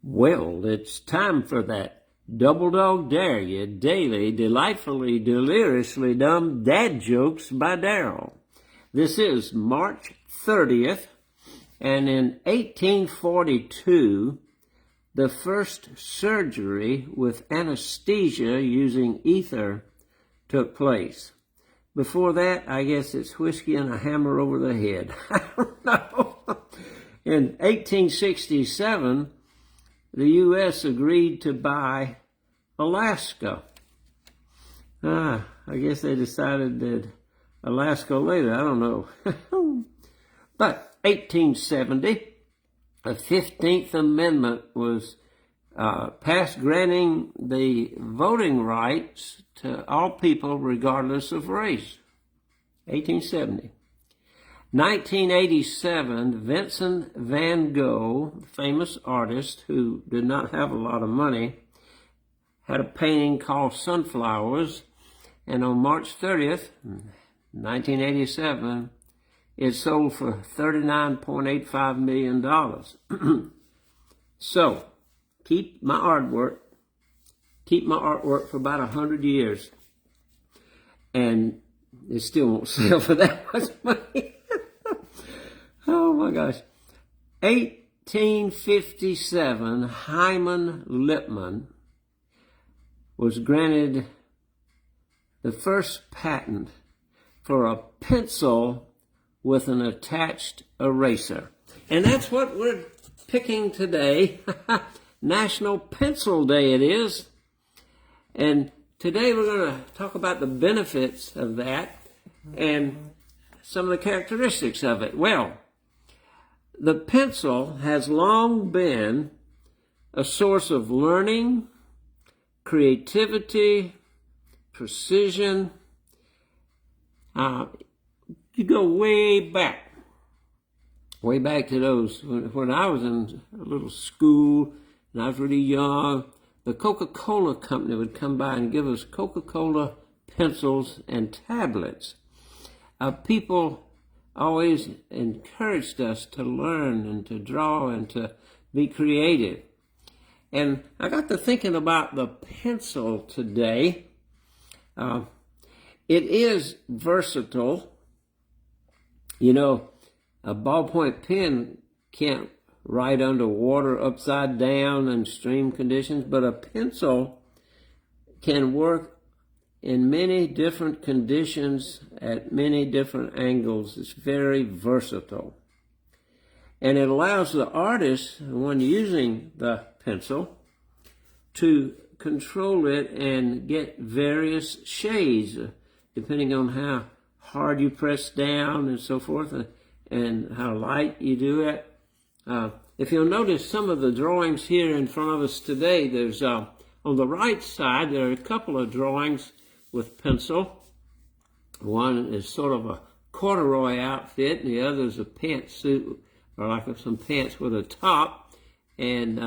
Well, it's time for that Double Dog Dare You daily, delightfully, deliriously dumb dad jokes by Daryl. This is March 30th, and in 1842, the first surgery with anesthesia using ether took place. Before that, I guess it's whiskey and a hammer over the head. I don't know. In 1867, the U.S. agreed to buy Alaska. I guess they decided that Alaska later, I don't know. But 1870, the 15th Amendment was passed, granting the voting rights to all people regardless of race. 1870. 1987, Vincent van Gogh, famous artist who did not have a lot of money, had a painting called Sunflowers, and on March 30th, 1987, it sold for $39.85 million. So, keep my artwork for about 100 years, and it still won't sell for that much money. Oh my gosh. 1857, Hyman Lipman was granted the first patent for a pencil with an attached eraser. And that's what we're picking today. National Pencil Day it is. And today we're going to talk about the benefits of that and some of the characteristics of it. Well, the pencil has long been a source of learning, creativity, precision. You go way back to those, when I was in a little school and I was really young, the Coca-Cola company would come by and give us Coca-Cola pencils and tablets. People always encouraged us to learn and to draw and to be creative. And I got to thinking about the pencil today. It is versatile. You know, a ballpoint pen can't write underwater, upside down, in extreme conditions, but a pencil can work in many different conditions at many different angles. It's very versatile. And it allows the artist, when using the pencil, to control it and get various shades, depending on how hard you press down and so forth, and how light you do it. If you'll notice some of the drawings here in front of us today, there's on the right side, there are a couple of drawings with pencil. One is sort of a corduroy outfit, and the other is a pantsuit, or like some pants with a top. And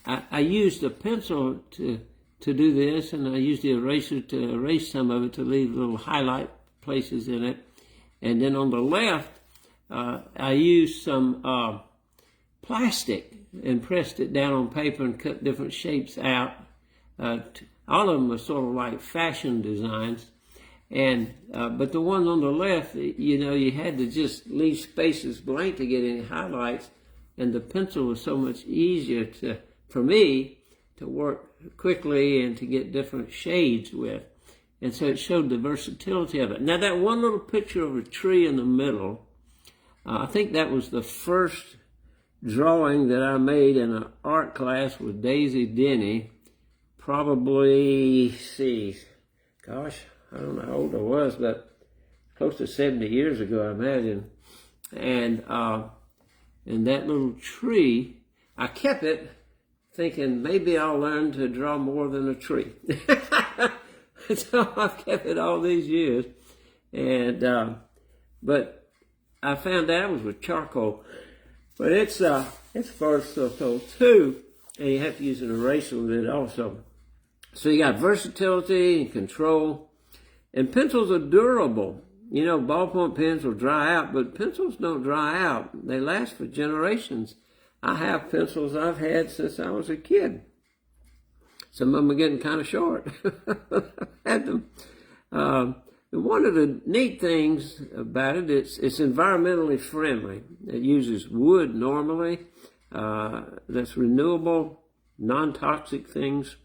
I used a pencil to do this, and I used the eraser to erase some of it to leave little highlight places in it. And then on the left, I used some plastic and pressed it down on paper and cut different shapes out. All of them are sort of like fashion designs, and but the one on the left, you know, you had to just leave spaces blank to get any highlights, and the pencil was so much easier for me to work quickly and to get different shades with, and so it showed the versatility of it. Now that one little picture of a tree in the middle, I think that was the first drawing that I made in an art class with Daisy Denny. Probably, gosh, I don't know how old I was, but close to 70 years ago, I imagine. And that little tree, I kept it thinking maybe I'll learn to draw more than a tree. So I've kept it all these years. And, but I found out it was with charcoal. But it's versatile too, and you have to use an eraser with it also. So you got versatility and control, and pencils are durable. You know, ballpoint pens will dry out, but pencils don't dry out. They last for generations. I have pencils I've had since I was a kid. Some of them are getting kind of short. I've had them. One of the neat things about it, it's environmentally friendly. It uses wood normally. That's renewable, non-toxic things.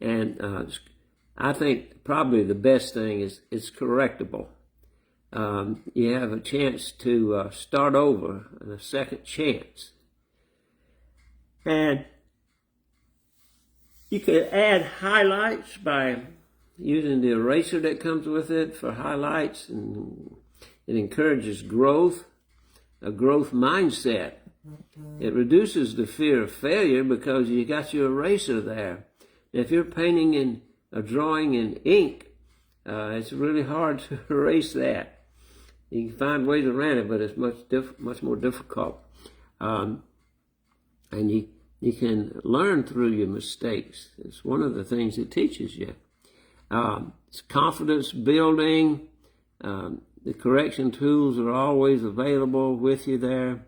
And I think probably the best thing is it's correctable. You have a chance to start over, a second chance. And you can add highlights by using the eraser that comes with it for highlights, and it encourages growth, a growth mindset. It reduces the fear of failure because you got your eraser there. If you're painting in a drawing in ink, it's really hard to erase that. You can find ways around it, but it's much more difficult. And you can learn through your mistakes. It's one of the things it teaches you. It's confidence building. The correction tools are always available with you there.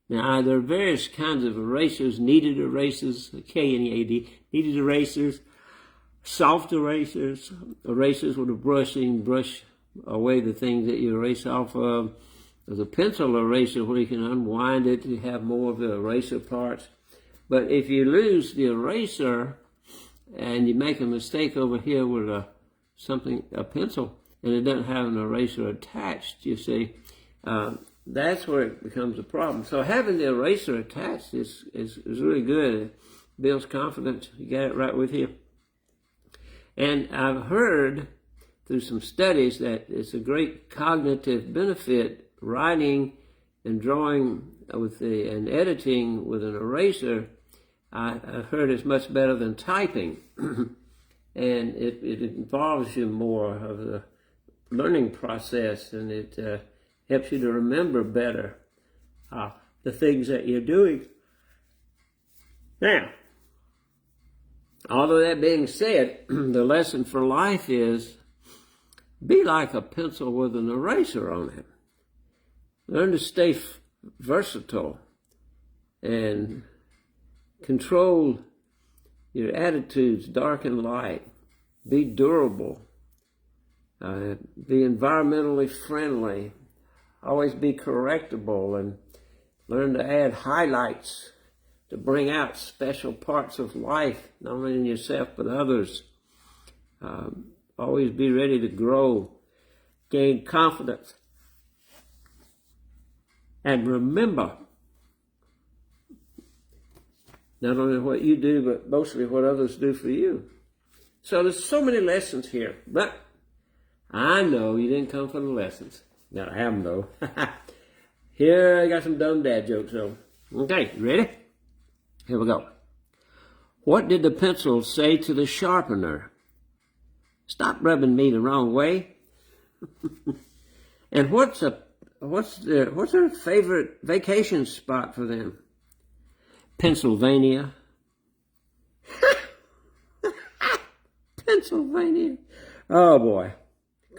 Now, there are various kinds of erasers, kneaded erasers, K-N-E-A-D, kneaded erasers, soft erasers, erasers with a brush away the things that you erase off of. There's a pencil eraser where you can unwind it to have more of the eraser parts. But if you lose the eraser and you make a mistake over here with a pencil, and it doesn't have an eraser attached, you see, that's where it becomes a problem. So having the eraser attached is really good. It builds confidence. You got it right with you. And I've heard through some studies that it's a great cognitive benefit writing and drawing and editing with an eraser. I've heard it's much better than typing. And it involves you more of the learning process, and it helps you to remember better the things that you're doing. Now, all of that being said, the lesson for life is be like a pencil with an eraser on it. Learn to stay versatile and control your attitudes, dark and light. Be durable. Be environmentally friendly. Always be correctable, and learn to add highlights to bring out special parts of life, not only in yourself but others. Always be ready to grow, gain confidence. And remember, not only what you do, but mostly what others do for you. So there's so many lessons here, but I know you didn't come for the lessons. Now I have them though. Here I got some dumb dad jokes though. Okay, ready? Here we go. What did the pencil say to the sharpener? Stop rubbing me the wrong way. And what's their favorite vacation spot for them? Pennsylvania. Pennsylvania. Oh boy.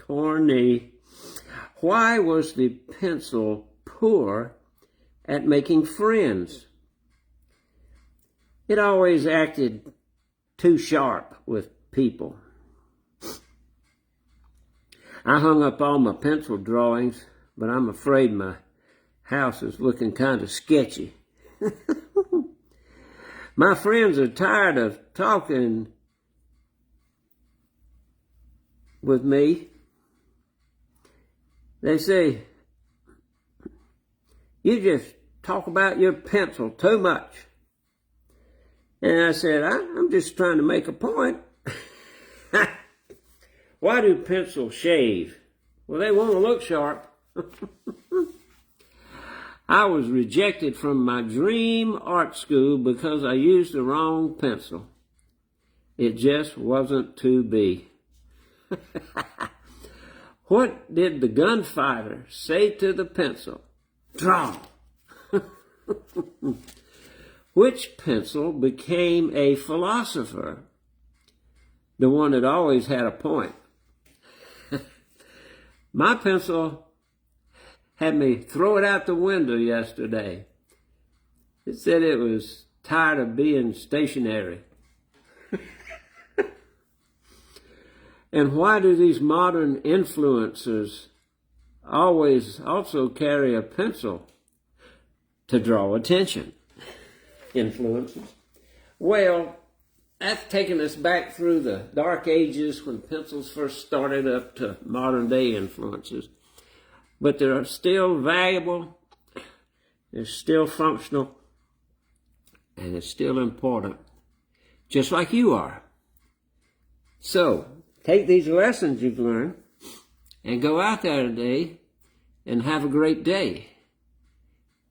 Corny. Why was the pencil poor at making friends? It always acted too sharp with people. I hung up all my pencil drawings, but I'm afraid my house is looking kind of sketchy. My friends are tired of talking with me. They say, you just talk about your pencil too much. And I said, I'm just trying to make a point. Why do pencils shave? Well, they want to look sharp. I was rejected from my dream art school because I used the wrong pencil. It just wasn't to be. What did the gunfighter say to the pencil? Draw. Which pencil became a philosopher? The one that always had a point. My pencil had me throw it out the window yesterday. It said it was tired of being stationary. And why do these modern influencers always also carry a pencil? To draw attention. Influencers. Well, that's taken us back through the dark ages when pencils first started up to modern day influencers. But they're still valuable, they're still functional, and it's still important, just like you are. So, take these lessons you've learned and go out there today and have a great day.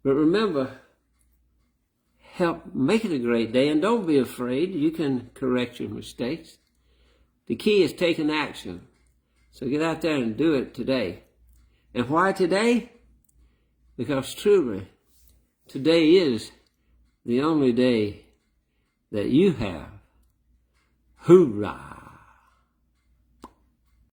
But remember, help make it a great day, and don't be afraid. You can correct your mistakes. The key is taking action. So get out there and do it today. And why today? Because truly, today is the only day that you have. Hoorah!